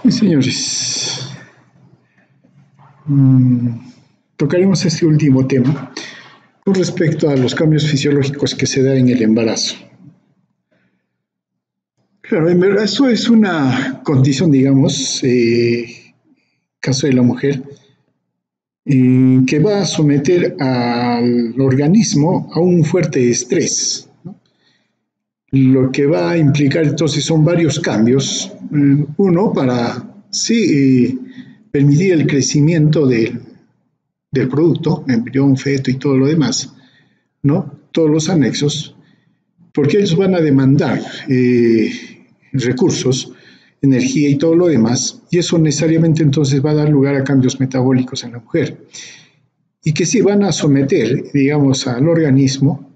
Señores, tocaremos este último tema con respecto a los cambios fisiológicos que se dan en el embarazo. Claro, el embarazo es una condición, digamos, caso de la mujer, que va a someter al organismo a un fuerte estrés, ¿no? Lo que va a implicar entonces son varios cambios. Uno, para sí, permitir el crecimiento del producto, embrión, feto y todo lo demás, ¿no? Todos los anexos, porque ellos van a demandar recursos, energía y todo lo demás, y eso necesariamente entonces va a dar lugar a cambios metabólicos en la mujer, y que sí van a someter, digamos, al organismo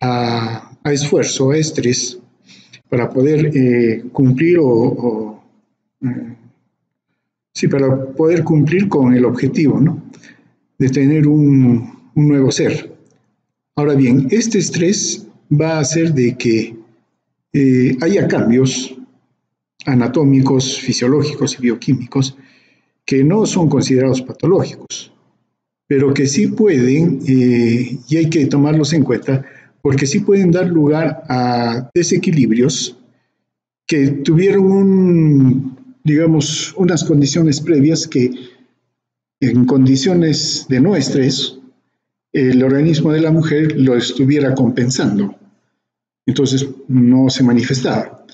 a esfuerzo, a estrés, para poder cumplir sí, para poder cumplir con el objetivo, ¿no? De tener un nuevo ser. Ahora bien, este estrés va a hacer de que haya cambios anatómicos, fisiológicos y bioquímicos que no son considerados patológicos, pero que sí pueden, y hay que tomarlos en cuenta, porque sí pueden dar lugar a desequilibrios que tuvieron digamos, unas condiciones previas que en condiciones de no estrés, el organismo de la mujer lo estuviera compensando. Entonces no se manifestaba.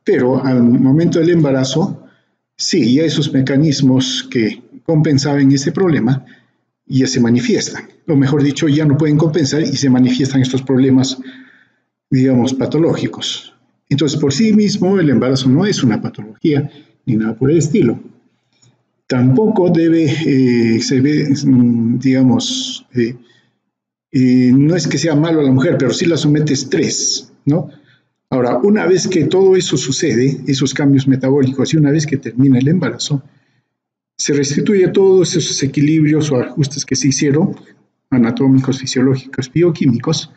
Pero al momento del embarazo, sí, ya esos mecanismos que compensaban ese problema ya se manifiestan. O mejor dicho, ya no pueden compensar y se manifiestan estos problemas, digamos, patológicos. Entonces, por sí mismo, el embarazo no es una patología ni nada por el estilo. Tampoco debe, digamos, no es que sea malo a la mujer, pero sí la somete a estrés, ¿no? Ahora, una vez que todo eso sucede, esos cambios metabólicos, y una vez que termina el embarazo, se restituye todos esos equilibrios o ajustes que se hicieron, anatómicos, fisiológicos, bioquímicos,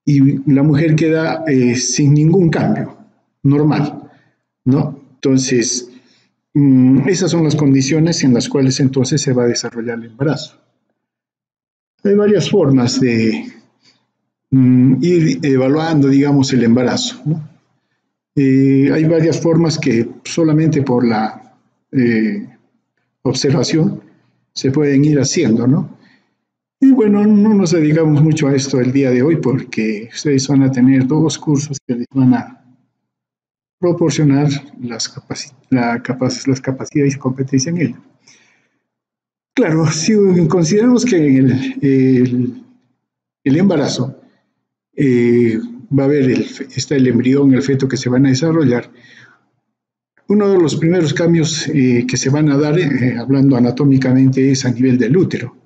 y la mujer queda sin ningún cambio, normal, ¿no? Entonces, esas son las condiciones en las cuales entonces se va a desarrollar el embarazo. Hay varias formas de ir evaluando, digamos, el embarazo, ¿no? Hay varias formas que solamente por la observación se pueden ir haciendo, ¿no? Y bueno, no nos dedicamos mucho a esto el día de hoy porque ustedes van a tener dos cursos que les van a proporcionar las capacidades y competencia en ello. Claro, si consideramos que el embarazo va a haber está el embrión, el feto que se van a desarrollar, uno de los primeros cambios que se van a dar, hablando anatómicamente, es a nivel del útero.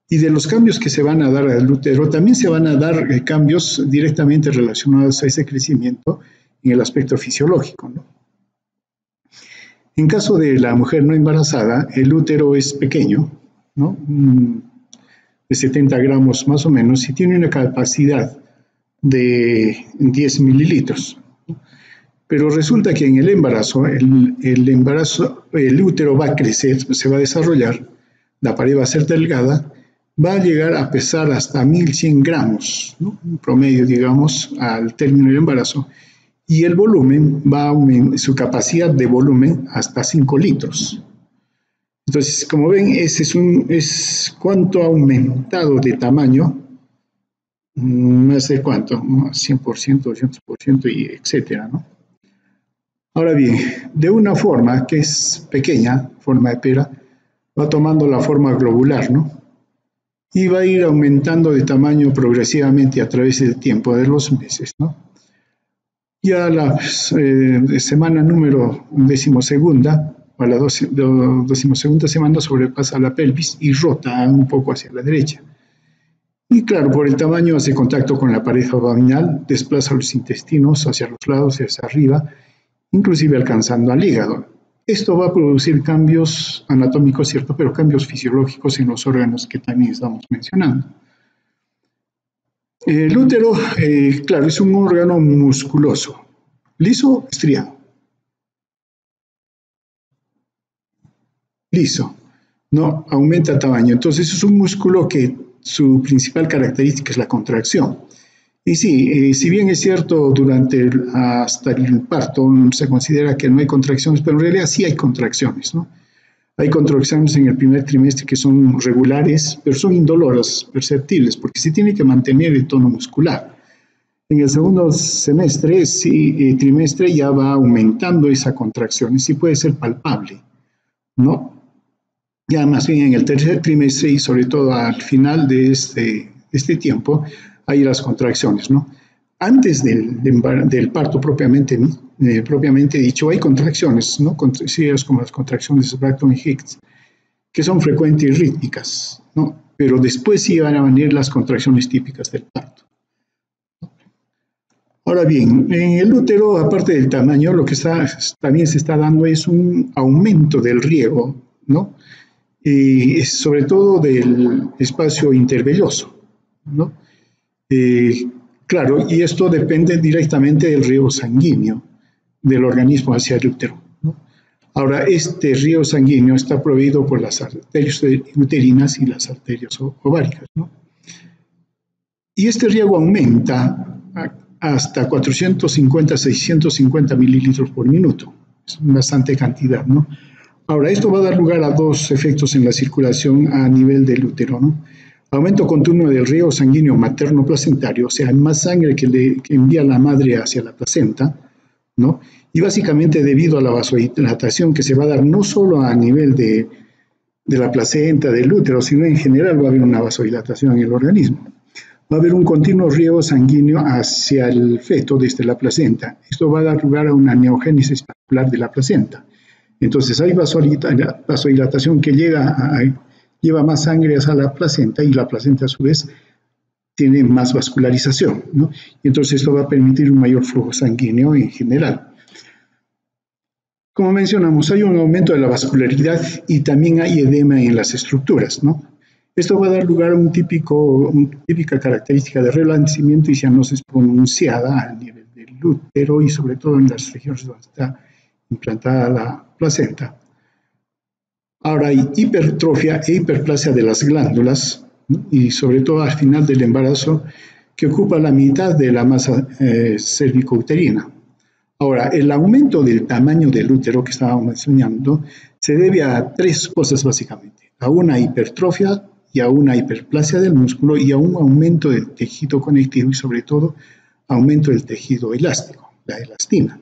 Y de los cambios que se van a dar al útero, también se van a dar cambios directamente relacionados a ese crecimiento en el aspecto fisiológico, ¿no? En caso de la mujer no embarazada, el útero es pequeño, ¿no? De 70 gramos más o menos, y tiene una capacidad de 10 mililitros. Pero resulta que en el embarazo, el útero va a crecer, se va a desarrollar, la pared va a ser delgada, va a llegar a pesar hasta 1100 gramos, ¿no? Un promedio, digamos, al término del embarazo, y el volumen va a aumentar, su capacidad de volumen hasta 5 litros. Entonces, como ven, ese es cuánto ha aumentado de tamaño, más de cuánto, 100%, 200% y etcétera, ¿no? Ahora bien, de una forma que es pequeña, forma de pera, va tomando la forma globular, ¿no? Y va a ir aumentando de tamaño progresivamente a través del tiempo de los meses, ¿no? Ya la semana número 12ª, a la 12ª semana sobrepasa la pelvis y rota un poco hacia la derecha. Y claro, por el tamaño hace contacto con la pared abdominal, desplaza los intestinos hacia los lados y hacia arriba, inclusive alcanzando al hígado. Esto va a producir cambios anatómicos, ¿cierto? Pero cambios fisiológicos en los órganos que también estamos mencionando. El útero, claro, es un órgano musculoso, liso, estriado. liso, ¿no? Aumenta el tamaño. Entonces es un músculo que su principal característica es la contracción. Y sí, si bien es cierto, hasta el parto se considera que no hay contracciones, pero en realidad sí hay contracciones, ¿no? Hay contracciones en el primer trimestre que son regulares, pero son indoloras, perceptibles, porque se tiene que mantener el tono muscular. En el segundo semestre, sí, trimestre, ya va aumentando esa contracción y sí puede ser palpable, ¿no? Ya más bien en el tercer trimestre y sobre todo al final de este tiempo, hay las contracciones, ¿no? Antes del parto propiamente dicho, hay contracciones, ¿no? Conocidas como las contracciones de Braxton Hicks, que son frecuentes y rítmicas, ¿no? Pero después sí van a venir las contracciones típicas del parto. Ahora bien, en el útero, aparte del tamaño, lo que también se está dando es un aumento del riego, ¿no? Y sobre todo del espacio intervelloso, ¿no? Claro, y esto depende directamente del riego sanguíneo del organismo hacia el útero, ¿no? Ahora, este riego sanguíneo está proveído por las arterias uterinas y las arterias ováricas, ¿no? Y este riego aumenta hasta 450, 650 mililitros por minuto. Es bastante cantidad, ¿no? Ahora, esto va a dar lugar a dos efectos en la circulación a nivel del útero, ¿no? Aumento continuo del riego sanguíneo materno-placentario, o sea, más sangre que envía la madre hacia la placenta, ¿no? Y básicamente debido a la vasodilatación que se va a dar no solo a nivel de la placenta, del útero, sino en general va a haber una vasodilatación en el organismo. Va a haber un continuo riego sanguíneo hacia el feto desde la placenta. Esto va a dar lugar a una neogénesis vascular de la placenta. Entonces hay vasodilatación que lleva más sangre hacia la placenta y la placenta a su vez tiene más vascularización, ¿no? Y entonces esto va a permitir un mayor flujo sanguíneo en general. Como mencionamos, hay un aumento de la vascularidad y también hay edema en las estructuras, ¿no? Esto va a dar lugar a una típica característica de relanzamiento y cianosis pronunciada a nivel del útero y sobre todo en las regiones donde está implantada la placenta. Ahora hay hipertrofia e hiperplasia de las glándulas, ¿no? Y sobre todo al final del embarazo, que ocupa la mitad de la masa cervicouterina. Ahora, el aumento del tamaño del útero que estábamos mencionando se debe a tres cosas básicamente: a una hipertrofia y a una hiperplasia del músculo y a un aumento del tejido conectivo y sobre todo aumento del tejido elástico, la elastina.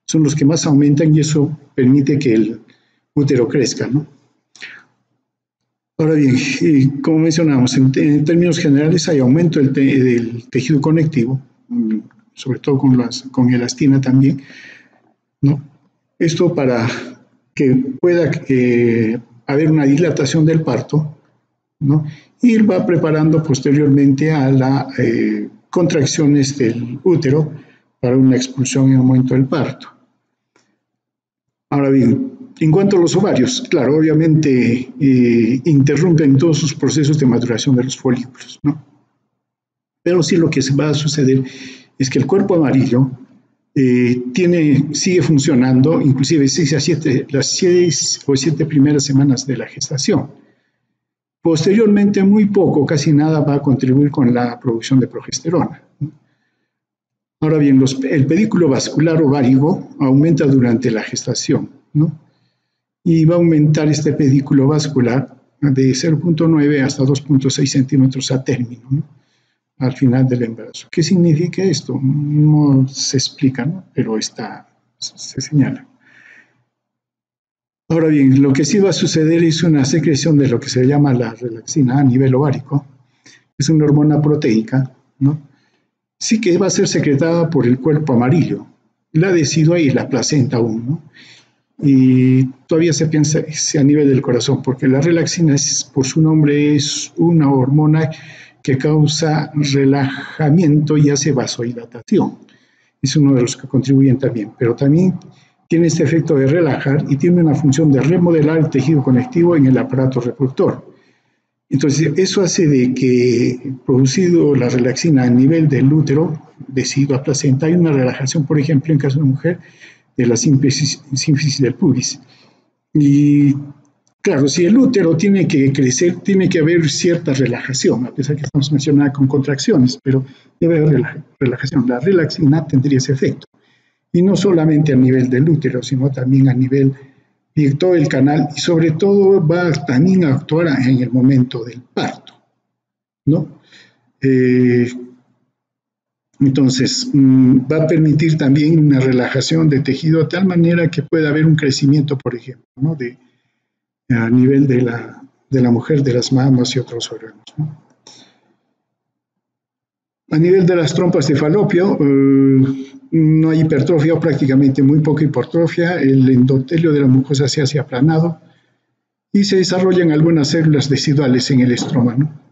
Son los que más aumentan y eso permite que el útero crezca, ¿no? Ahora bien, como mencionamos, en términos generales hay aumento del tejido conectivo, sobre todo con elastina también, ¿no? Esto para que pueda haber una dilatación del parto, ¿no? Y va preparando posteriormente a las contracciones del útero para una expulsión en el momento del parto. Ahora bien, en cuanto a los ovarios, claro, obviamente interrumpen todos sus procesos de maduración de los folículos, ¿no? Pero sí lo que va a suceder es que el cuerpo amarillo sigue funcionando, inclusive las 6 o 7 primeras semanas de la gestación. Posteriormente, muy poco, casi nada, va a contribuir con la producción de progesterona. Ahora bien, el pedículo vascular ovárico aumenta durante la gestación, ¿no? Y va a aumentar este pedículo vascular de 0.9 hasta 2.6 centímetros a término, ¿no? Al final del embarazo. ¿Qué significa esto? No se explica, ¿no? Pero se señala. Ahora bien, lo que sí va a suceder es una secreción de lo que se llama la relaxina a nivel ovárico. Es una hormona proteica, ¿no? Sí que va a ser secretada por el cuerpo amarillo. La decidua y la placenta aún, ¿no? Y todavía se piensa a nivel del corazón, porque la relaxina, por su nombre, es una hormona que causa relajamiento y hace vasodilatación. Es uno de los que contribuyen también, pero también tiene este efecto de relajar y tiene una función de remodelar el tejido conectivo en el aparato reproductor. Entonces, eso hace de que, producido la relaxina a nivel del útero, decidua, placenta, hay una relajación, por ejemplo, en caso de mujer, de la sínfisis del pubis. Y Claro, si el útero tiene que crecer, tiene que haber cierta relajación, a pesar que estamos mencionando con contracciones, pero debe haber relajación. La relaxina tendría ese efecto. Y no solamente a nivel del útero, sino también a nivel de todo el canal y sobre todo va también a actuar en el momento del parto, ¿no? Entonces, va a permitir también una relajación de tejido de tal manera que pueda haber un crecimiento, por ejemplo, ¿no? A nivel de la mujer, de las mamas y otros órganos, ¿no? A nivel de las trompas de falopio, no hay hipertrofia o prácticamente muy poca hipertrofia. El endotelio de la mucosa se hace aplanado y se desarrollan algunas células residuales en el estroma, ¿no?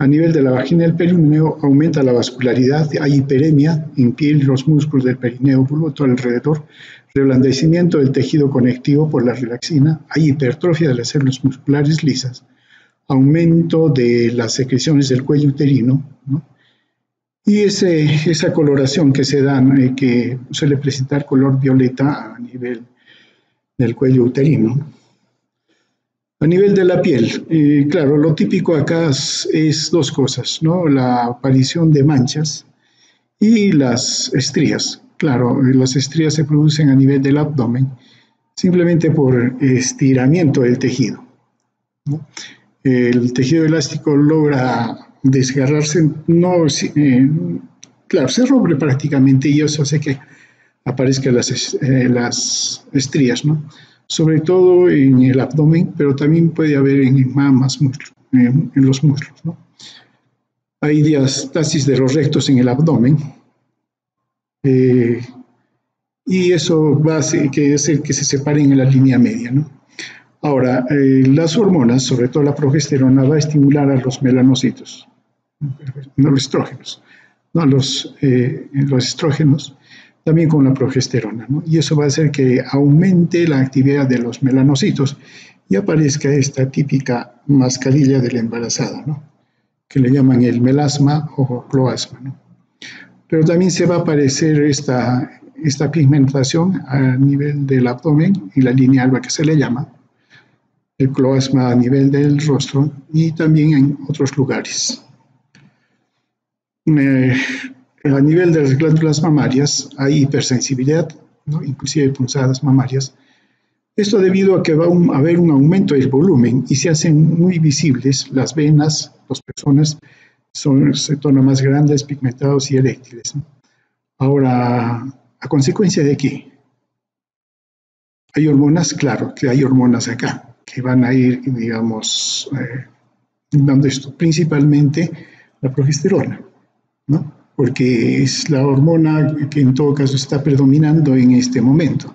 A nivel de la vagina del perineo aumenta la vascularidad, hay hiperemia en piel y los músculos del perineo, todo alrededor, reblandecimiento del tejido conectivo por la relaxina, hay hipertrofia de las células musculares lisas, aumento de las secreciones del cuello uterino, ¿no? Y esa coloración que se da, que suele presentar color violeta a nivel del cuello uterino. A nivel de la piel, claro, lo típico acá es dos cosas, ¿no? La aparición de manchas y las estrías. Claro, las estrías se producen a nivel del abdomen simplemente por estiramiento del tejido, ¿no? El tejido elástico logra desgarrarse, no, claro, se rompe prácticamente y eso hace que aparezcan las estrías, ¿no? Sobre todo en el abdomen, pero también puede haber en mamas, en los muslos, ¿no? Hay diastasis de los rectos en el abdomen y eso va a hacer que se separen en la línea media, ¿no? Ahora, las hormonas, sobre todo la progesterona, va a estimular a los melanocitos, no los estrógenos, no los estrógenos, también con la progesterona, ¿no? Y eso va a hacer que aumente la actividad de los melanocitos y aparezca esta típica mascarilla de la embarazada, ¿no? Que le llaman el melasma o cloasma, ¿no? Pero también se va a aparecer esta pigmentación a nivel del abdomen y la línea alba que se le llama, el cloasma a nivel del rostro y también en otros lugares. A nivel de las glándulas mamarias hay hipersensibilidad, ¿no? Inclusive punzadas mamarias. Esto debido a que va a haber un aumento del volumen y se hacen muy visibles las venas, las personas se tornan más grandes, pigmentados y eréctiles, ¿no? Ahora, ¿a consecuencia de qué? ¿Hay hormonas? Claro que hay hormonas acá que van a ir, digamos, dando esto, principalmente la progesterona, ¿no? Porque es la hormona que en todo caso está predominando en este momento.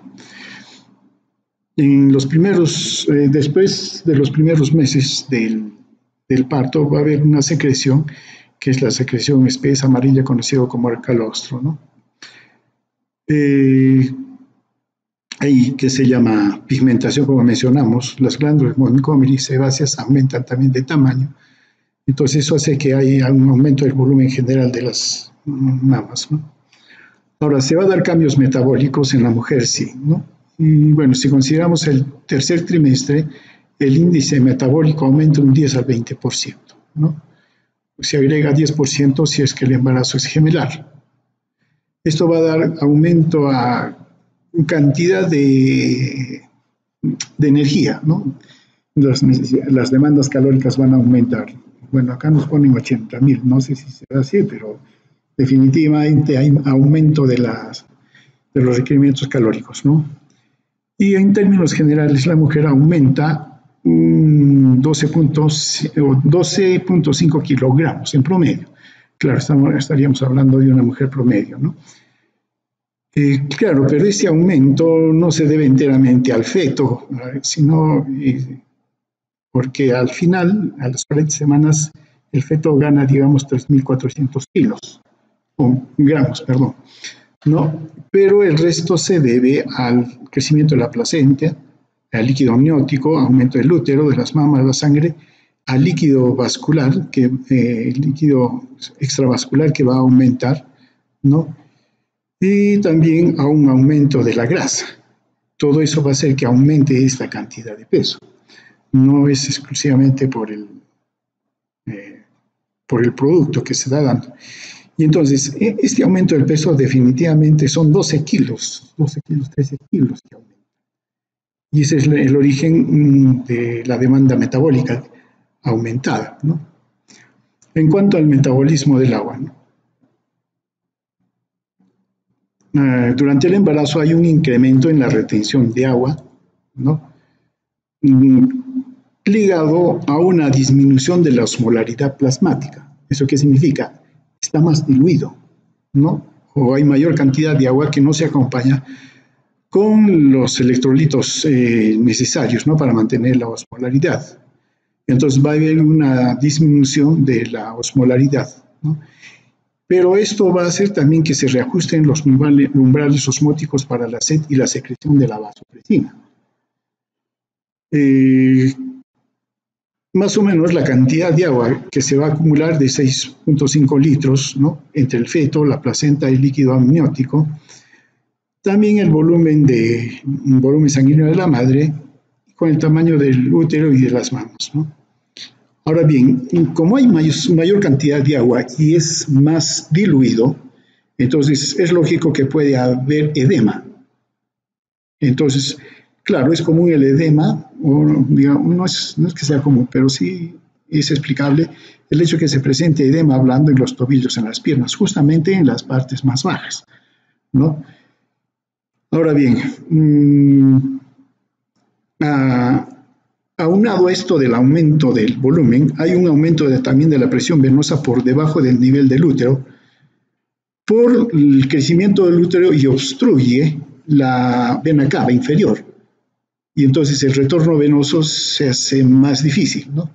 En los primeros, después de los primeros meses del parto va a haber una secreción, que es la secreción espesa amarilla conocida como el calostro, ¿no? Ahí que se llama pigmentación, como mencionamos, las glándulas Montgomery sebáceas aumentan también de tamaño. Entonces eso hace que haya un aumento del volumen general de las mamas, ¿no? Ahora, se va a dar cambios metabólicos en la mujer, sí, ¿no? Y bueno, si consideramos el tercer trimestre, el índice metabólico aumenta un 10 al 20%, ¿no? Se agrega 10% si es que el embarazo es gemelar. Esto va a dar aumento a cantidad de energía, ¿no? Las demandas calóricas van a aumentar. Bueno, acá nos ponen 80.000, no sé si será así, pero definitivamente hay aumento de los requerimientos calóricos, ¿no? Y en términos generales, la mujer aumenta 12.5 kilogramos en promedio. Claro, estaríamos hablando de una mujer promedio, ¿no? Claro, pero ese aumento no se debe enteramente al feto, sino porque al final, a las 40 semanas, el feto gana, digamos, 3.400 kilos, o gramos, perdón, ¿no? Pero el resto se debe al crecimiento de la placenta, al líquido amniótico, aumento del útero, de las mamas, de la sangre, al líquido vascular, el líquido extravascular que va a aumentar, ¿no? Y también a un aumento de la grasa. Todo eso va a hacer que aumente esta cantidad de peso. no es exclusivamente por el producto que se está dando. Y entonces, este aumento del peso definitivamente son 12 kilos, 13 kilos que aumentan. Y ese es el origen de la demanda metabólica aumentada, ¿no? En cuanto al metabolismo del agua, ¿no? Durante el embarazo hay un incremento en la retención de agua, ¿no? Ligado a una disminución de la osmolaridad plasmática. ¿Eso qué significa? Está más diluido, ¿no? O hay mayor cantidad de agua que no se acompaña con los electrolitos necesarios, ¿no? Para mantener la osmolaridad. Entonces va a haber una disminución de la osmolaridad, ¿no? Pero esto va a hacer también que se reajusten los umbrales osmóticos para la sed y la secreción de la vasopresina. Más o menos la cantidad de agua que se va a acumular de 6.5 litros, ¿no? Entre el feto, la placenta y el líquido amniótico. También el volumen sanguíneo de la madre con el tamaño del útero y de las mamas, ¿no? Ahora bien, como hay mayor cantidad de agua y es más diluido, entonces es lógico que puede haber edema. Entonces, claro, es común el edema, o, digamos, no es que sea común, pero sí es explicable el hecho de que se presente edema blando en los tobillos, en las piernas, justamente en las partes más bajas, ¿no? Ahora bien, aunado a esto del aumento del volumen, hay un aumento también de la presión venosa por debajo del nivel del útero por el crecimiento del útero y obstruye la vena cava inferior. Y entonces el retorno venoso se hace más difícil, ¿no?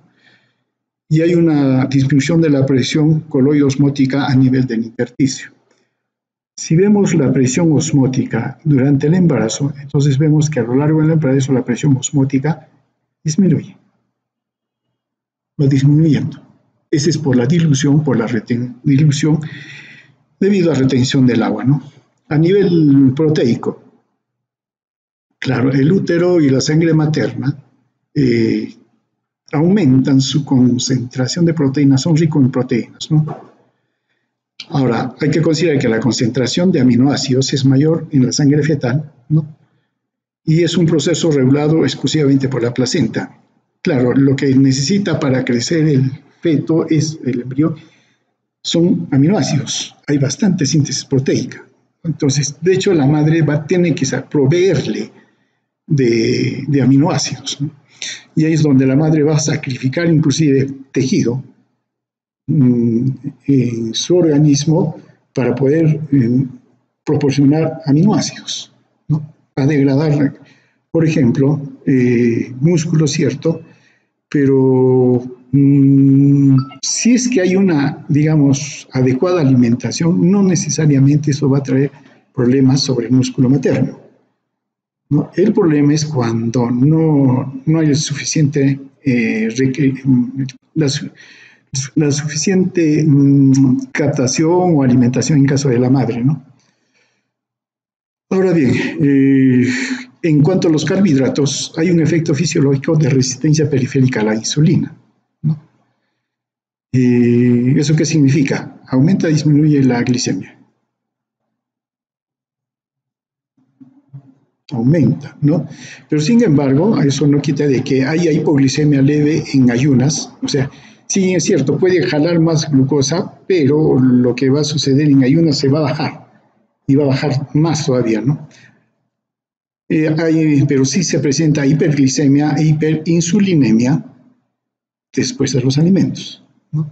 Y hay una disminución de la presión coloidosmótica a nivel del intersticio. Si vemos la presión osmótica durante el embarazo, entonces vemos que a lo largo del embarazo la presión osmótica disminuye, va disminuyendo. Ese es por la dilución, dilución debido a retención del agua, ¿no? A nivel proteico, claro, el útero y la sangre materna aumentan su concentración de proteínas, son ricos en proteínas, ¿no? Ahora, hay que considerar que la concentración de aminoácidos es mayor en la sangre fetal, ¿no? Y es un proceso regulado exclusivamente por la placenta. Claro, lo que necesita para crecer el feto, el embrión, son aminoácidos. Hay bastante síntesis proteica. Entonces, de hecho, la madre tiene que proveerle de aminoácidos, ¿no? Y ahí es donde la madre va a sacrificar inclusive tejido en su organismo para poder proporcionar aminoácidos, ¿no? A degradar, por ejemplo, músculo, ¿cierto? Pero si es que hay una, digamos, adecuada alimentación, no necesariamente eso va a traer problemas sobre el músculo materno, ¿no? El problema es cuando no hay suficiente, la suficiente captación o alimentación en caso de la madre, ¿no? Ahora bien, en cuanto a los carbohidratos, hay un efecto fisiológico de resistencia periférica a la insulina, ¿no? ¿Eso qué significa? Aumenta o disminuye la glicemia. Aumenta, ¿no? Pero sin embargo, eso no quita de que haya hipoglicemia leve en ayunas. O sea, sí es cierto, puede jalar más glucosa, pero lo que va a suceder en ayunas se va a bajar, y va a bajar más todavía, ¿no? Pero sí se presenta hiperglicemia e hiperinsulinemia después de los alimentos, ¿no?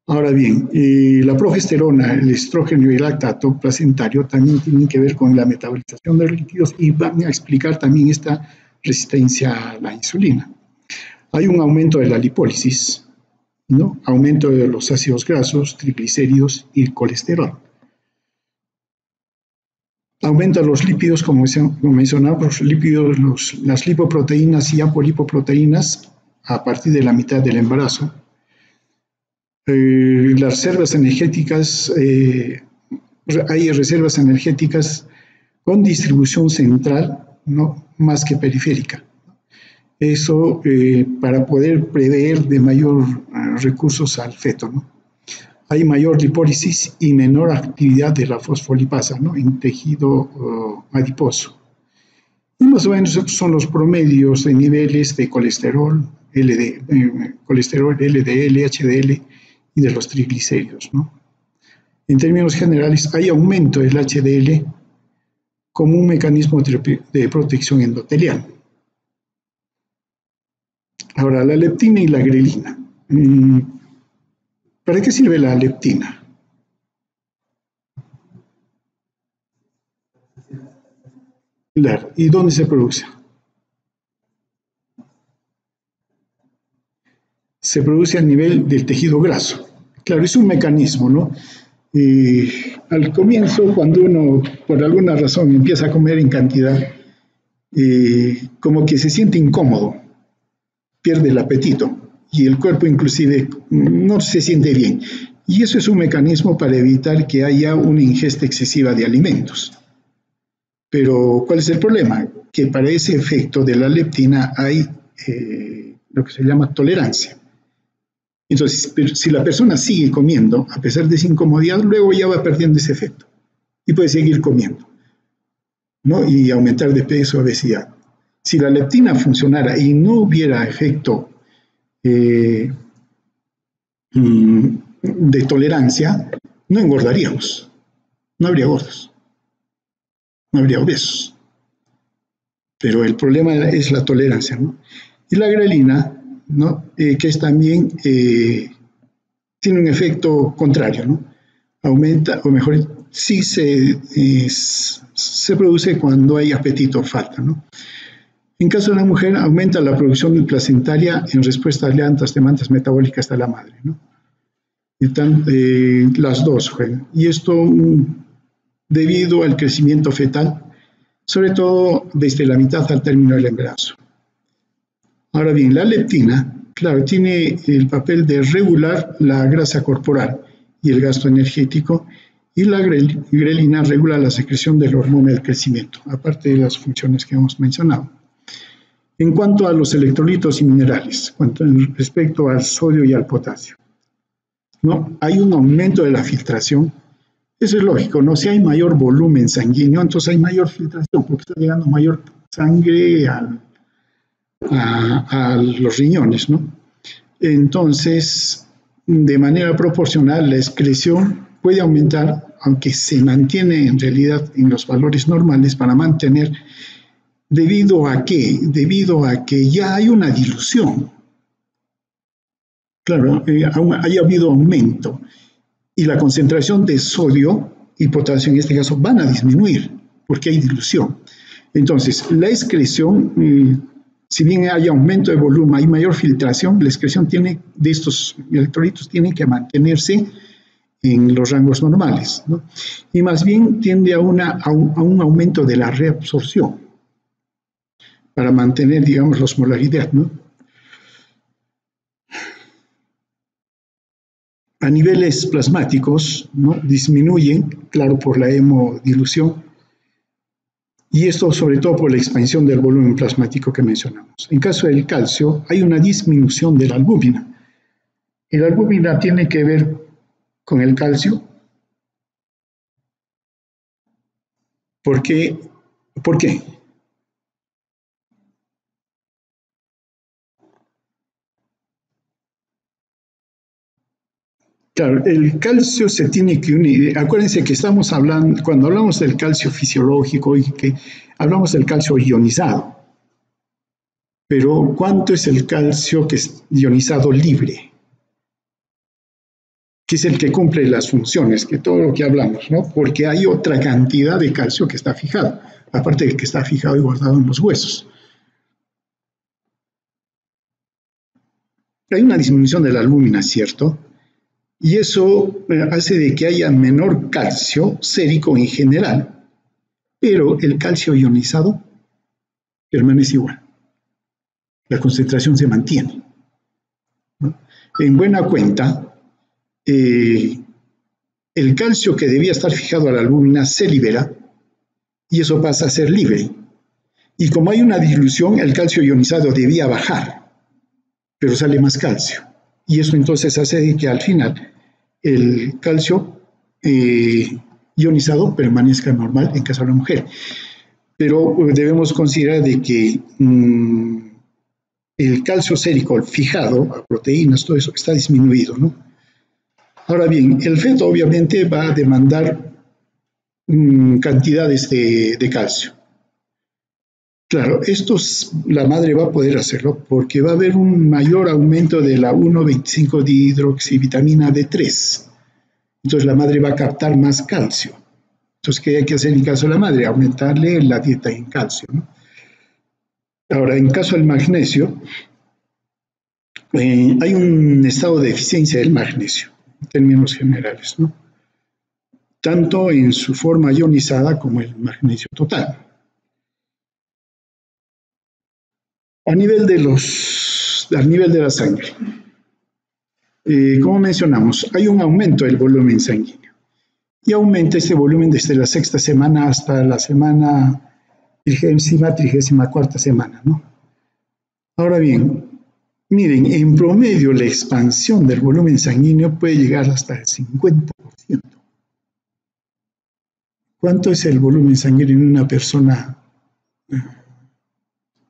Ahora bien, la progesterona, el estrógeno y el lactato placentario también tienen que ver con la metabolización de los líquidos y van a explicar también esta resistencia a la insulina. Hay un aumento de la lipólisis, ¿no? Aumento de los ácidos grasos, triglicéridos y el colesterol. Aumentan los lípidos, como mencionaba, los lípidos, las lipoproteínas y apolipoproteínas a partir de la mitad del embarazo. Las reservas energéticas, hay reservas energéticas con distribución central, ¿no? Más que periférica. Eso para poder prever de mayor recursos al feto, ¿no? Hay mayor lipólisis y menor actividad de la fosfolipasa, ¿no?, en tejido adiposo. Y más o menos estos son los promedios de niveles de colesterol, colesterol LDL, HDL y de los triglicéridos, ¿no? En términos generales, hay aumento del HDL como un mecanismo de protección endotelial. Ahora, la leptina y la grelina. ¿Para qué sirve la leptina? Claro. ¿Y dónde se produce? Se produce a nivel del tejido graso. Claro, es un mecanismo, ¿no? Al comienzo, cuando uno por alguna razón empieza a comer en cantidad, como que se siente incómodo, pierde el apetito y el cuerpo inclusive no se siente bien. Y eso es un mecanismo para evitar que haya una ingesta excesiva de alimentos. Pero, ¿cuál es el problema? Que para ese efecto de la leptina hay lo que se llama tolerancia. Entonces, si la persona sigue comiendo, a pesar de esa incomodidad, luego ya va perdiendo ese efecto y puede seguir comiendo, ¿no? Y aumentar de peso, obesidad. Si la leptina funcionara y no hubiera efecto de tolerancia, no engordaríamos, no habría gordos, no habría obesos. Pero el problema es la tolerancia, ¿no? Y la grelina, ¿no?, que es también, tiene un efecto contrario, ¿no? Aumenta, o mejor, sí se produce cuando hay apetito o falta, ¿no? En caso de la mujer, aumenta la producción placentaria en respuesta a altas demandas metabólicas de la madre, ¿no? Están, las dos juegan. Y esto debido al crecimiento fetal, sobre todo desde la mitad al término del embarazo. Ahora bien, la leptina, claro, tiene el papel de regular la grasa corporal y el gasto energético, y la grelina regula la secreción del hormona del crecimiento, aparte de las funciones que hemos mencionado. En cuanto a los electrolitos y minerales, respecto al sodio y al potasio, ¿no?, hay un aumento de la filtración. Eso es lógico, ¿no? Si hay mayor volumen sanguíneo, entonces hay mayor filtración, porque está llegando mayor sangre a los riñones, ¿no? Entonces, de manera proporcional, la excreción puede aumentar, aunque se mantiene en realidad en los valores normales para mantener. ¿Debido a qué? Debido a que ya hay una dilución. Claro, haya habido aumento y la concentración de sodio y potasio en este caso van a disminuir porque hay dilución. Entonces, la excreción, si bien hay aumento de volumen, hay mayor filtración, la excreción de estos electrolitos tiene que mantenerse en los rangos normales, ¿no? Y más bien tiende a un aumento de la reabsorción para mantener, digamos, la osmolaridad, ¿no? A niveles plasmáticos, ¿no?, disminuyen, claro, por la hemodilución, y esto sobre todo por la expansión del volumen plasmático que mencionamos. En caso del calcio, hay una disminución de la albúmina. Y la albúmina tiene que ver con el calcio. ¿Por qué? ¿Por qué? Claro, el calcio se tiene que unir. Acuérdense que estamos hablando, cuando hablamos del calcio fisiológico, y que hablamos del calcio ionizado. Pero ¿cuánto es el calcio que es ionizado libre? Que es el que cumple las funciones, que todo lo que hablamos, ¿no? Porque hay otra cantidad de calcio que está fijado, aparte del que está fijado y guardado en los huesos. Hay una disminución de la albúmina, ¿cierto? Y eso hace de que haya menor calcio sérico en general, pero el calcio ionizado permanece igual. La concentración se mantiene, ¿no? En buena cuenta, el calcio que debía estar fijado a la albúmina se libera y eso pasa a ser libre. Y como hay una dilución, el calcio ionizado debía bajar, pero sale más calcio. Y eso entonces hace que al final el calcio ionizado permanezca normal en caso de la mujer. Pero debemos considerar de que el calcio sérico fijado a proteínas, todo eso está disminuido, ¿no? Ahora bien, el feto obviamente va a demandar cantidades de calcio. Claro, la madre va a poder hacerlo porque va a haber un mayor aumento de la 1,25-dihidroxivitamina D3. Entonces la madre va a captar más calcio. Entonces, ¿qué hay que hacer en caso de la madre? Aumentarle la dieta en calcio, ¿no? Ahora, en caso del magnesio, hay un estado de deficiencia del magnesio, en términos generales, ¿no? Tanto en su forma ionizada como el magnesio total. A nivel de la sangre, como mencionamos, hay un aumento del volumen sanguíneo y aumenta este volumen desde la sexta semana hasta la semana 34ª semana, ¿no? Ahora bien, miren, en promedio la expansión del volumen sanguíneo puede llegar hasta el 50%. ¿Cuánto es el volumen sanguíneo en una persona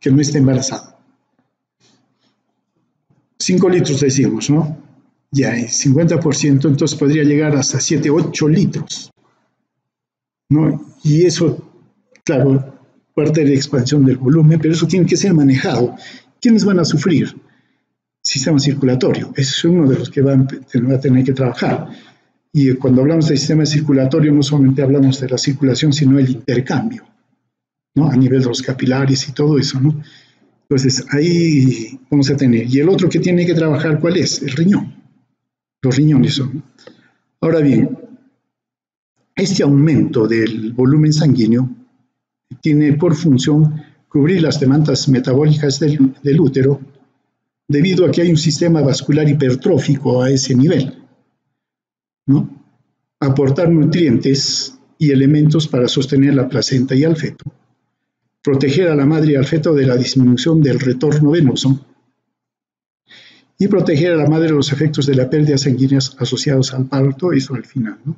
que no está embarazada? 5 litros decimos, ¿no? Ya el 50%, entonces podría llegar hasta 7, 8 litros, ¿no? Y eso, claro, parte de la expansión del volumen, pero eso tiene que ser manejado. ¿Quiénes van a sufrir? Sistema circulatorio. Ese es uno de los que va a tener que trabajar. Y cuando hablamos del sistema circulatorio, no solamente hablamos de la circulación, sino el intercambio, ¿no? A nivel de los capilares y todo eso, ¿no? Entonces, ahí vamos a tener. Y el otro que tiene que trabajar, ¿cuál es? El riñón. Los riñones son. Ahora bien, este aumento del volumen sanguíneo tiene por función cubrir las demandas metabólicas del útero, debido a que hay un sistema vascular hipertrófico a ese nivel, ¿no? Aportar nutrientes y elementos para sostener la placenta y al feto, proteger a la madre y al feto de la disminución del retorno venoso y proteger a la madre de los efectos de la pérdida sanguínea asociados al parto, eso al final, ¿no?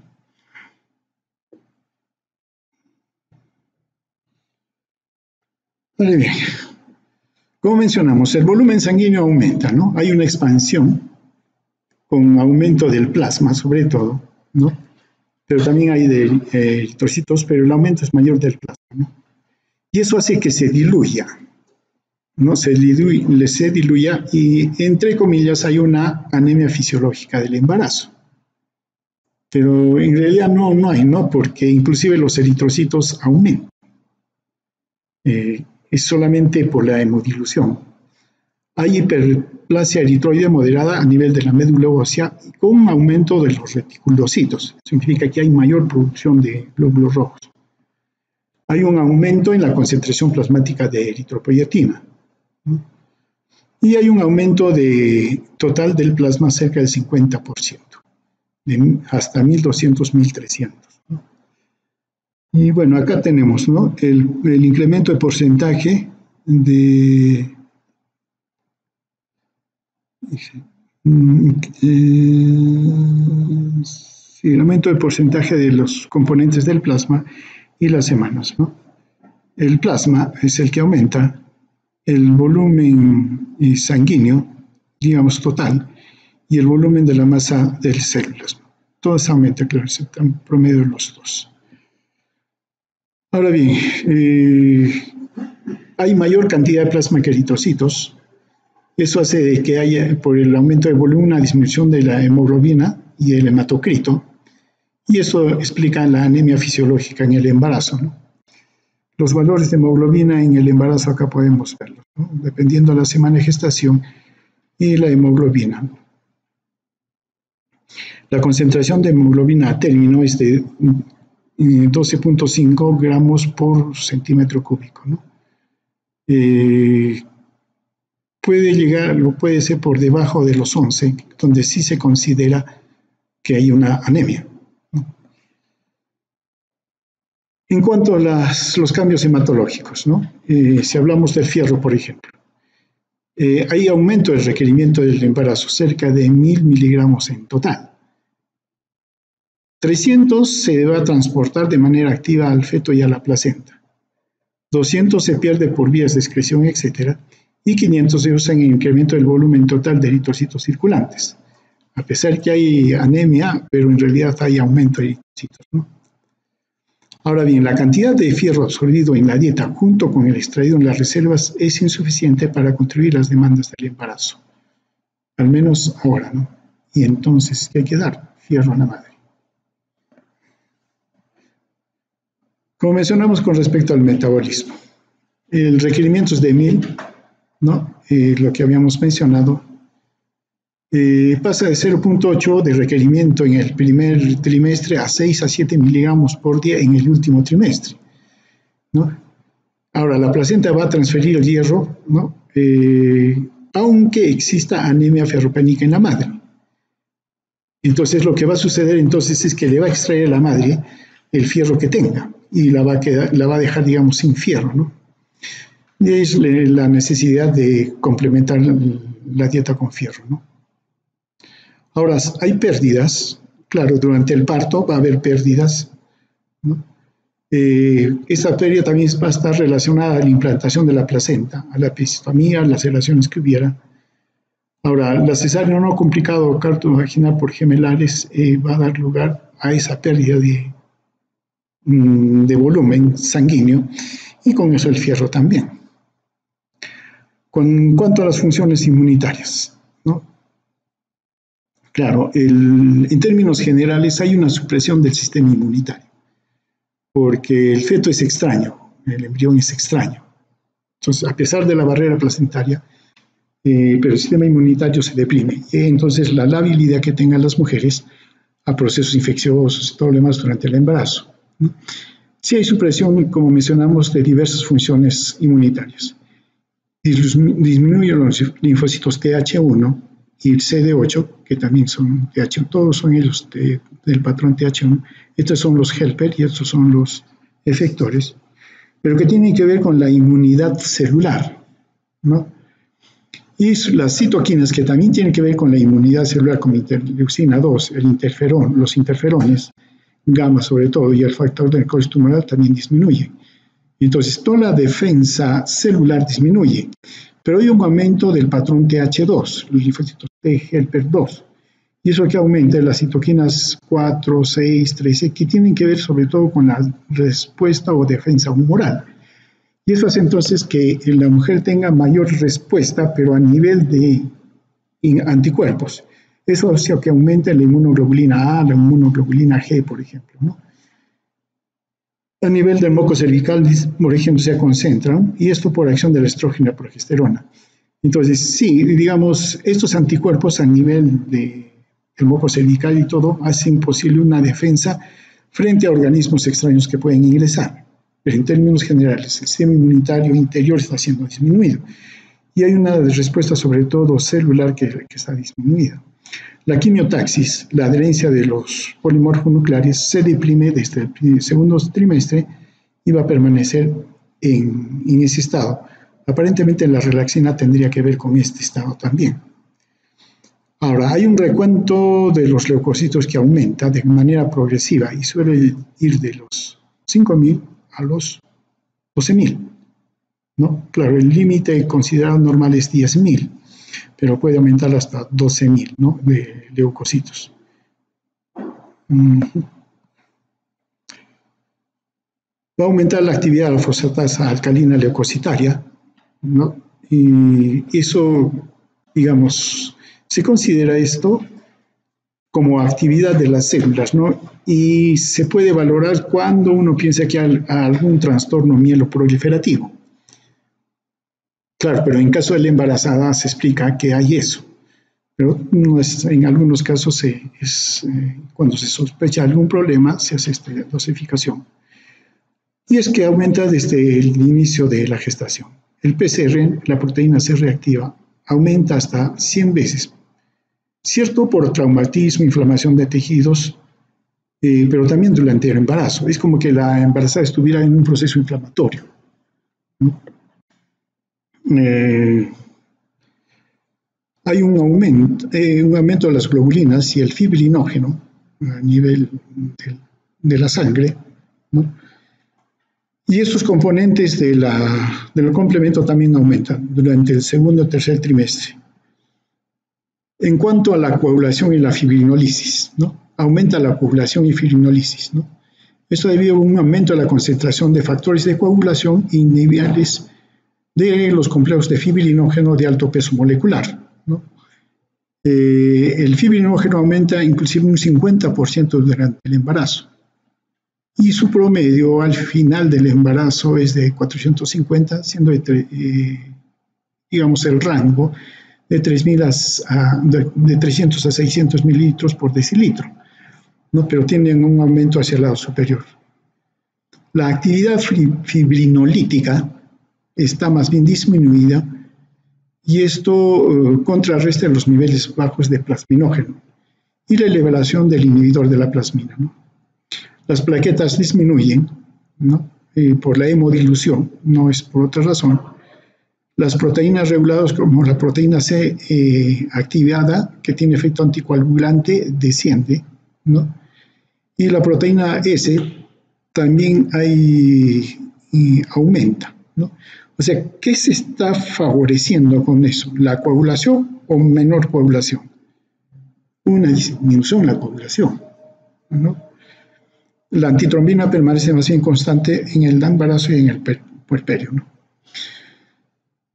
Vale, bien. Como mencionamos, el volumen sanguíneo aumenta, ¿no? Hay una expansión con aumento del plasma, sobre todo, ¿no? Pero también hay de eritrocitos, pero el aumento es mayor del plasma, ¿no? Y eso hace que se diluya, ¿no? Se diluya y, entre comillas, hay una anemia fisiológica del embarazo. Pero en realidad no hay, ¿no? Porque inclusive los eritrocitos aumentan. Es solamente por la hemodilución. Hay hiperplasia eritroide moderada a nivel de la médula ósea con un aumento de los reticulocitos. Significa que hay mayor producción de glóbulos rojos. Hay un aumento en la concentración plasmática de eritropoyetina, ¿no? Y hay un aumento total del plasma cerca del 50%, hasta 1200, 1300. ¿no? Y bueno, acá tenemos, ¿no? el incremento de porcentaje de el aumento del porcentaje de los componentes del plasma y las semanas, ¿no? El plasma es el que aumenta el volumen sanguíneo, digamos total, y el volumen de la masa de las células. Todo se aumenta, claro, en promedio de los dos. Ahora bien, hay mayor cantidad de plasma que eritrocitos. Eso hace que haya, por el aumento de volumen, una disminución de la hemoglobina y el hematocrito. Y eso explica la anemia fisiológica en el embarazo, ¿no? Los valores de hemoglobina en el embarazo acá podemos verlos, ¿no? Dependiendo de la semana de gestación y la hemoglobina. La concentración de hemoglobina a término es de 12.5 gramos por centímetro cúbico, ¿no? Puede ser por debajo de los 11, donde sí se considera que hay una anemia, ¿no? En cuanto a los cambios hematológicos, ¿no? Si hablamos del fierro, por ejemplo, hay aumento del requerimiento del embarazo, cerca de 1000 miligramos en total. 300 se va a transportar de manera activa al feto y a la placenta. 200 se pierde por vías de excreción, etc. Y 500 se usa en el incremento del volumen total de eritrocitos circulantes. A pesar que hay anemia, pero en realidad hay aumento de eritrocitos, ¿no? Ahora bien, la cantidad de fierro absorbido en la dieta junto con el extraído en las reservas es insuficiente para contribuir a las demandas del embarazo. Al menos ahora, ¿no? Y entonces, ¿qué hay que dar? Fierro a la madre. Como mencionamos con respecto al metabolismo, el requerimiento es de 1000, ¿no? Lo que habíamos mencionado. Pasa de 0.8 de requerimiento en el primer trimestre a 6 a 7 miligramos por día en el último trimestre, ¿no? Ahora, la placenta va a transferir el hierro, ¿no? Aunque exista anemia ferropénica en la madre. Entonces, lo que va a suceder entonces es que le va a extraer a la madre el fierro que tenga y la va a dejar, digamos, sin fierro, ¿no? Y es la necesidad de complementar la dieta con fierro, ¿no? Ahora, hay pérdidas, claro, durante el parto va a haber pérdidas, ¿no? Esa pérdida también va a estar relacionada a la implantación de la placenta, a la episiotomía, a las relaciones que hubiera. Ahora, la cesárea no complicada o parto vaginal por gemelares va a dar lugar a esa pérdida de volumen sanguíneo y con eso el fierro también. En cuanto a las funciones inmunitarias, ¿no? Claro, en términos generales hay una supresión del sistema inmunitario, porque el feto es extraño, el embrión es extraño. Entonces, a pesar de la barrera placentaria, pero el sistema inmunitario se deprime. Entonces, la labilidad que tengan las mujeres a procesos infecciosos y todo lo demás durante el embarazo, ¿no? Sí hay supresión, como mencionamos, de diversas funciones inmunitarias. Disminuyen los linfocitos TH1 y el CD8, que también son TH1, todos son ellos del patrón TH1. Estos son los helper y estos son los efectores, pero que tienen que ver con la inmunidad celular, ¿no? Y las citoquinas, que también tienen que ver con la inmunidad celular, como interleucina 2, el interferón, los interferones, gamma sobre todo, y el factor de necrosis tumoral también disminuye. Entonces, toda la defensa celular disminuye, pero hay un aumento del patrón TH2, los linfocitos T helper 2, y eso que aumenta las citoquinas 4, 6, 13, que tienen que ver sobre todo con la respuesta o defensa humoral. Y eso hace entonces que la mujer tenga mayor respuesta, pero a nivel de anticuerpos. Eso hace que aumente la inmunoglobulina A, la inmunoglobulina G, por ejemplo, ¿no? A nivel del moco cervical, por ejemplo, se concentran, y esto por acción del estrógeno y la progesterona. Entonces, sí, digamos, estos anticuerpos a nivel del moco cervical y todo hacen posible una defensa frente a organismos extraños que pueden ingresar. Pero en términos generales, el sistema inmunitario interior está siendo disminuido. Y hay una respuesta sobre todo celular que está disminuida. La quimiotaxis, la adherencia de los polimorfos nucleares, se deprime desde el segundo trimestre y va a permanecer en ese estado. Aparentemente la relaxina tendría que ver con este estado también. Ahora, hay un recuento de los leucocitos que aumenta de manera progresiva y suele ir de los 5.000 a los 12.000, ¿no? Claro, el límite considerado normal es 10.000, pero puede aumentar hasta 12.000, ¿no?, de leucocitos. Va a aumentar la actividad de la fosfatasa alcalina leucocitaria, ¿no? Y eso, digamos, se considera esto como actividad de las células, ¿no? Y se puede valorar cuando uno piensa que hay algún trastorno mieloproliferativo. Claro, pero en caso de la embarazada se explica que hay eso. Pero no es, en algunos casos cuando se sospecha algún problema se hace esta dosificación. Y es que aumenta desde el inicio de la gestación. El PCR, la proteína C reactiva, aumenta hasta 100 veces. Cierto por traumatismo, inflamación de tejidos, pero también durante el embarazo. Es como que la embarazada estuviera en un proceso inflamatorio, ¿no? Hay un aumento de las globulinas y el fibrinógeno a nivel de la sangre, ¿no? Y estos componentes del complemento también aumentan durante el segundo o tercer trimestre. En cuanto a la coagulación y la fibrinólisis, ¿no? Aumenta la coagulación y fibrinólisis, ¿no? Esto debido a un aumento de la concentración de factores de coagulación inhibibles de los complejos de fibrinógeno de alto peso molecular, ¿no? El fibrinógeno aumenta inclusive un 50% durante el embarazo. Y su promedio al final del embarazo es de 450, siendo digamos el rango de 300 a 600 mililitros por decilitro, ¿no? Pero tienen un aumento hacia el lado superior. La actividad fibrinolítica está más bien disminuida y esto contrarresta los niveles bajos de plasminógeno y la elevación del inhibidor de la plasmina, ¿no? Las plaquetas disminuyen, ¿no? Por la hemodilución, no es por otra razón. Las proteínas reguladas como la proteína C activada, que tiene efecto anticoagulante, desciende, ¿no? Y la proteína S también aumenta, ¿no? O sea, ¿qué se está favoreciendo con eso? ¿La coagulación o menor coagulación? Una disminución en la coagulación, ¿no? La antitrombina permanece más bien constante en el embarazo y en el puerperio, ¿no?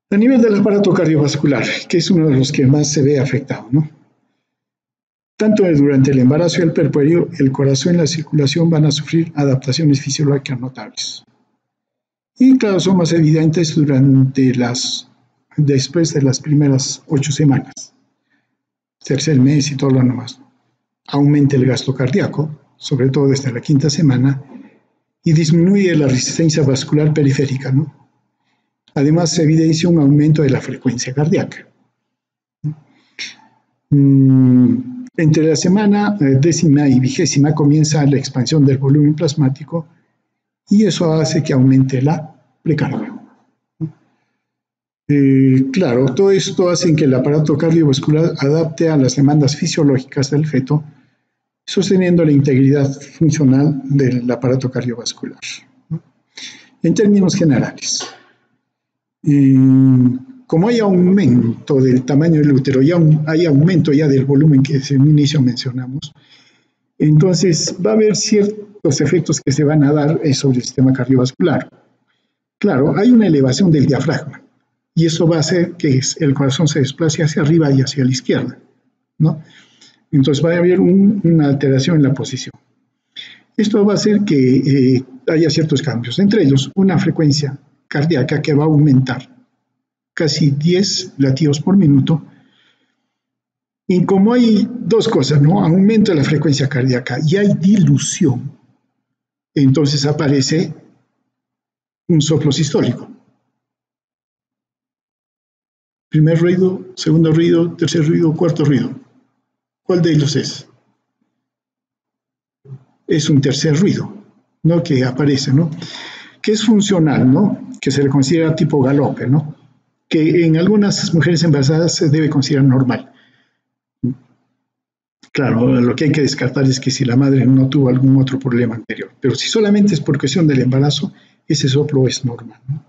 A nivel del aparato cardiovascular, que es uno de los que más se ve afectado, ¿no? Tanto durante el embarazo y el puerperio, el corazón y la circulación van a sufrir adaptaciones fisiológicas notables. Y claro, son más evidentes después de las primeras 8 semanas, tercer mes y todo lo demás. Aumenta el gasto cardíaco, sobre todo desde la 5ª semana, y disminuye la resistencia vascular periférica, ¿no? Además, se evidencia un aumento de la frecuencia cardíaca. Entre la semana 10ª y 20ª comienza la expansión del volumen plasmático y eso hace que aumente la precarga. Claro, todo esto hace que el aparato cardiovascular adapte a las demandas fisiológicas del feto, sosteniendo la integridad funcional del aparato cardiovascular. En términos generales, como hay aumento del tamaño del útero y hay aumento ya del volumen que desde un inicio mencionamos, entonces va a haber ciertos efectos que se van a dar sobre el sistema cardiovascular. Claro, hay una elevación del diafragma y eso va a hacer que el corazón se desplace hacia arriba y hacia la izquierda, ¿no? Entonces va a haber una alteración en la posición. Esto va a hacer que haya ciertos cambios, entre ellos una frecuencia cardíaca que va a aumentar casi 10 latidos por minuto. Y como hay dos cosas, ¿no? Aumento de la frecuencia cardíaca y hay dilución, entonces aparece un soplo sistólico. Primer ruido, segundo ruido, tercer ruido, cuarto ruido. ¿Cuál de ellos es? Es un tercer ruido, ¿no? Que aparece, ¿no? Que es funcional, ¿no? Que se le considera tipo galope, ¿no? Que en algunas mujeres embarazadas se debe considerar normal. Claro, lo que hay que descartar es que si la madre no tuvo algún otro problema anterior, pero si solamente es por cuestión del embarazo, ese soplo es normal, ¿no?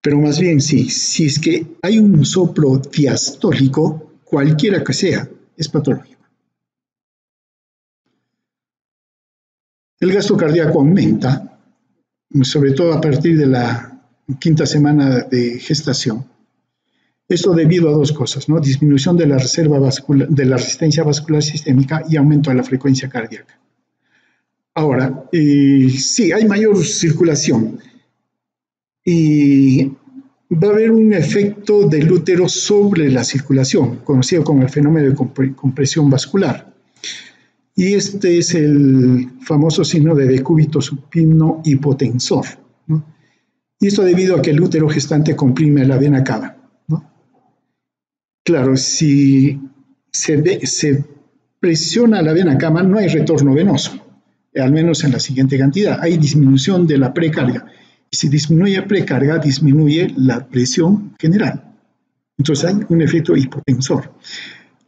Pero más bien sí, si es que hay un soplo diastólico, cualquiera que sea, es patológico. El gasto cardíaco aumenta, sobre todo a partir de la 5ª semana de gestación. Esto debido a dos cosas, ¿no? Disminución de la resistencia vascular sistémica y aumento de la frecuencia cardíaca. Ahora, sí, hay mayor circulación y va a haber un efecto del útero sobre la circulación, conocido como el fenómeno de compresión vascular. Y este es el famoso signo de decúbito supino hipotensor, ¿no? Y esto debido a que el útero gestante comprime la vena cava, ¿no? Claro, si se presiona la vena cava, no hay retorno venoso, al menos en la siguiente cantidad. Hay disminución de la precarga. Y si disminuye la precarga, disminuye la presión general. Entonces hay un efecto hipotensor.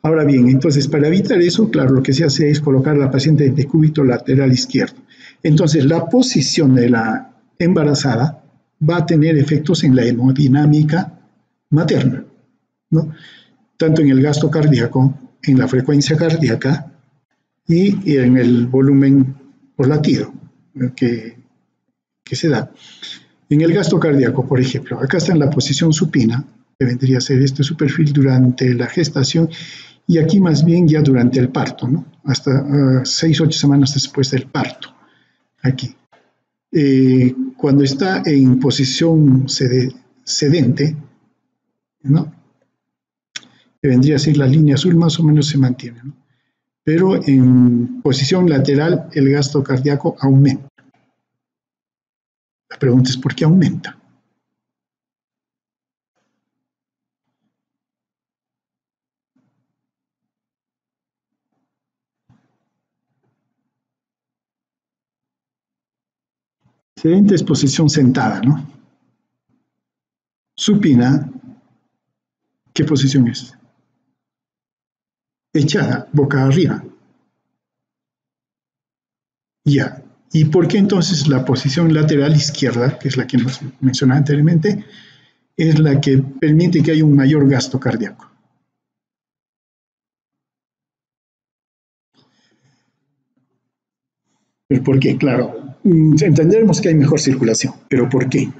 Ahora bien, entonces para evitar eso, claro, lo que se hace es colocar a la paciente en decúbito lateral izquierdo. Entonces la posición de la embarazada va a tener efectos en la hemodinámica materna, ¿no? Tanto en el gasto cardíaco, en la frecuencia cardíaca y en el volumen por latido que se da. En el gasto cardíaco, por ejemplo, acá está en la posición supina, que vendría a ser este su perfil durante la gestación, y aquí más bien ya durante el parto, ¿no? Hasta 6 u 8 semanas después del parto, aquí. Cuando está en posición sedente, ¿no? Que vendría a ser la línea azul, más o menos se mantiene, ¿no? Pero en posición lateral el gasto cardíaco aumenta. La pregunta es ¿por qué aumenta? Sedente es posición sentada, ¿no? Supina, ¿qué posición es? Echada, boca arriba. Ya. ¿Y por qué entonces la posición lateral izquierda, que es la que nos mencionaba anteriormente, es la que permite que haya un mayor gasto cardíaco? ¿Por qué? Claro, entenderemos que hay mejor circulación, pero ¿por qué?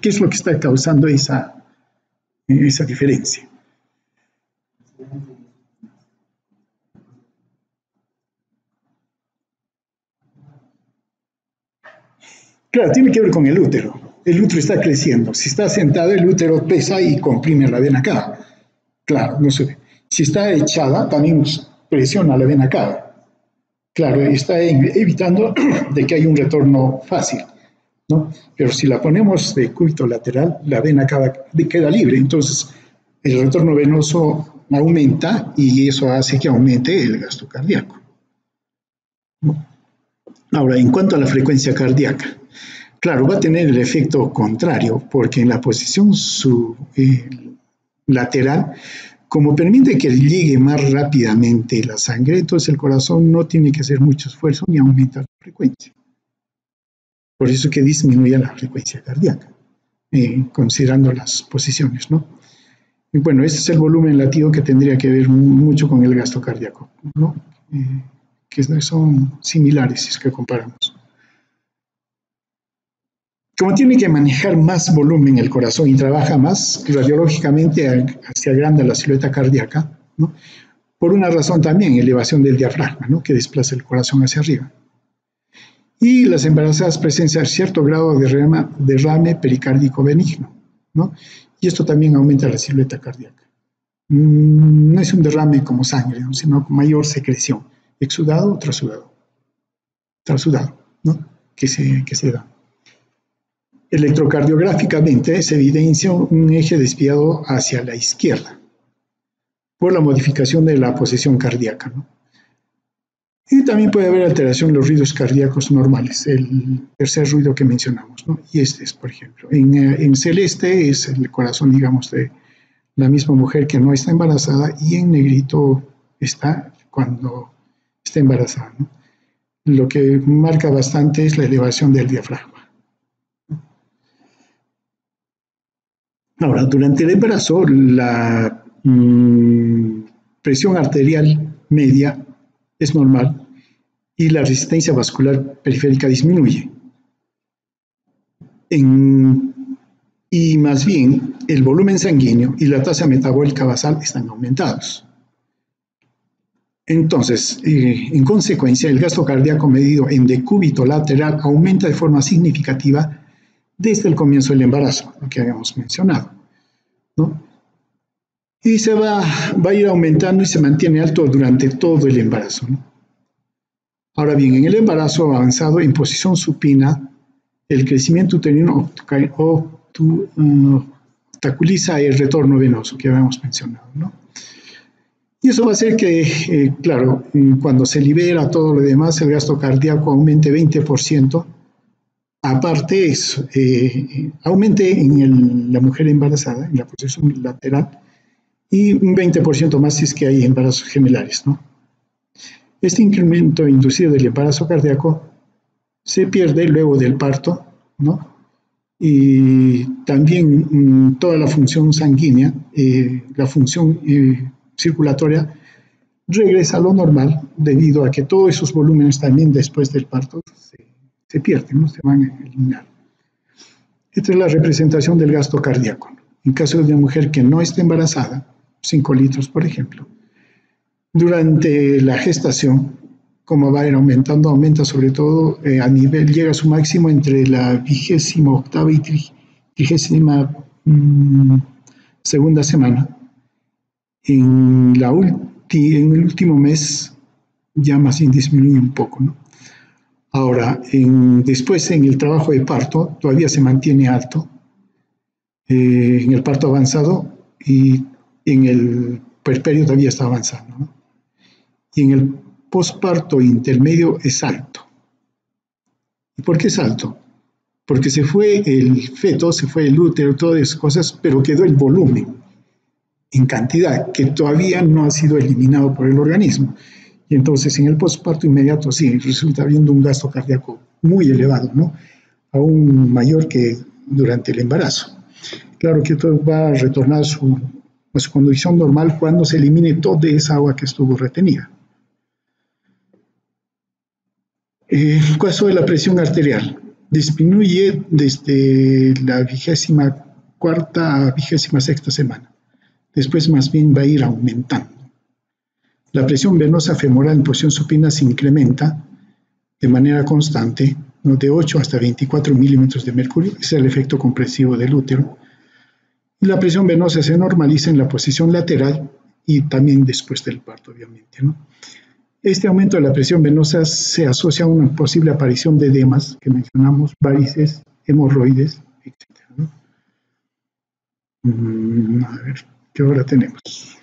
¿Qué es lo que está causando esa diferencia? Claro, tiene que ver con el útero. El útero está creciendo. Si está sentado, el útero pesa y comprime la vena cava. Claro, no sé. Si está echada, también presiona la vena cava. Claro, está evitando de que haya un retorno fácil, ¿no? Pero si la ponemos de cúbito lateral, la vena cava queda libre. Entonces, el retorno venoso aumenta y eso hace que aumente el gasto cardíaco, ¿no? Ahora, en cuanto a la frecuencia cardíaca, claro, va a tener el efecto contrario, porque en la posición lateral, como permite que llegue más rápidamente la sangre, entonces el corazón no tiene que hacer mucho esfuerzo ni aumentar la frecuencia. Por eso que disminuye la frecuencia cardíaca, considerando las posiciones, ¿no? Y bueno, ese es el volumen latido que tendría que ver mucho con el gasto cardíaco, ¿no? Que son similares si es que comparamos. Como tiene que manejar más volumen el corazón y trabaja más, radiológicamente se agranda la silueta cardíaca, ¿no? Por una razón también, elevación del diafragma, ¿no? Que desplaza el corazón hacia arriba. Y las embarazadas presencian cierto grado de derrame pericárdico benigno, ¿no? Y esto también aumenta la silueta cardíaca. No es un derrame como sangre, ¿no? Sino con mayor secreción, exudado o trasudado, ¿no? Que se da. Electrocardiográficamente se evidencia un eje desviado hacia la izquierda por la modificación de la posición cardíaca, ¿no? Y también puede haber alteración en los ruidos cardíacos normales, el tercer ruido que mencionamos, ¿no? Y este es, por ejemplo, en celeste es el corazón, digamos, de la misma mujer que no está embarazada, y en negrito está cuando está embarazada, ¿no? Lo que marca bastante es la elevación del diafragma. Ahora, durante el embarazo, la presión arterial media es normal y la resistencia vascular periférica disminuye. Y más bien, el volumen sanguíneo y la tasa metabólica basal están aumentados. Entonces, en consecuencia, el gasto cardíaco medido en decúbito lateral aumenta de forma significativa desde el comienzo del embarazo, lo que habíamos mencionado, ¿no? Y se va a ir aumentando y se mantiene alto durante todo el embarazo, ¿no? Ahora bien, en el embarazo avanzado, en posición supina, el crecimiento uterino obstaculiza el retorno venoso que habíamos mencionado, ¿no? Y eso va a hacer que, claro, cuando se libera todo lo demás, el gasto cardíaco aumente 20%. Aparte, aumente en la mujer embarazada, en la posición lateral, y un 20% más si es que hay embarazos gemelares, ¿no? Este incremento inducido del embarazo cardíaco se pierde luego del parto, ¿no? Y también toda la función sanguínea, la función circulatoria regresa a lo normal debido a que todos esos volúmenes también después del parto se pierden, ¿no? Se van a eliminar. Esta es la representación del gasto cardíaco. En caso de una mujer que no esté embarazada, 5 litros por ejemplo, durante la gestación, como va a ir aumentando, aumenta sobre todo a nivel, llega a su máximo entre la 28ª y 32ª semana. En el último mes ya más bien disminuye un poco, ¿no? Ahora, después en el trabajo de parto todavía se mantiene alto, en el parto avanzado y en el puerperio todavía está avanzando, ¿no? Y en el posparto intermedio es alto. ¿Y por qué es alto? Porque se fue el feto, se fue el útero, todas esas cosas, pero quedó el volumen en cantidad que todavía no ha sido eliminado por el organismo. Y entonces en el posparto inmediato sí, resulta habiendo un gasto cardíaco muy elevado, ¿no? Aún mayor que durante el embarazo. Claro que esto va a retornar a su condición normal cuando se elimine toda esa agua que estuvo retenida. El caso de la presión arterial disminuye desde la 24ª a 26ª semana. Después más bien va a ir aumentando. La presión venosa femoral en posición supina se incrementa de manera constante, ¿no? De 8 hasta 24 milímetros de mercurio, ese es el efecto compresivo del útero. Y la presión venosa se normaliza en la posición lateral y también después del parto, obviamente, ¿no? Este aumento de la presión venosa se asocia a una posible aparición de edemas que mencionamos, varices, hemorroides, etc., ¿no? A ver, ¿qué hora tenemos?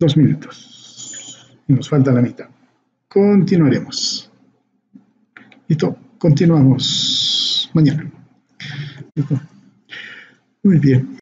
2 minutos. Nos falta la mitad. Continuaremos. Listo, continuamos mañana. Listo. Muy bien.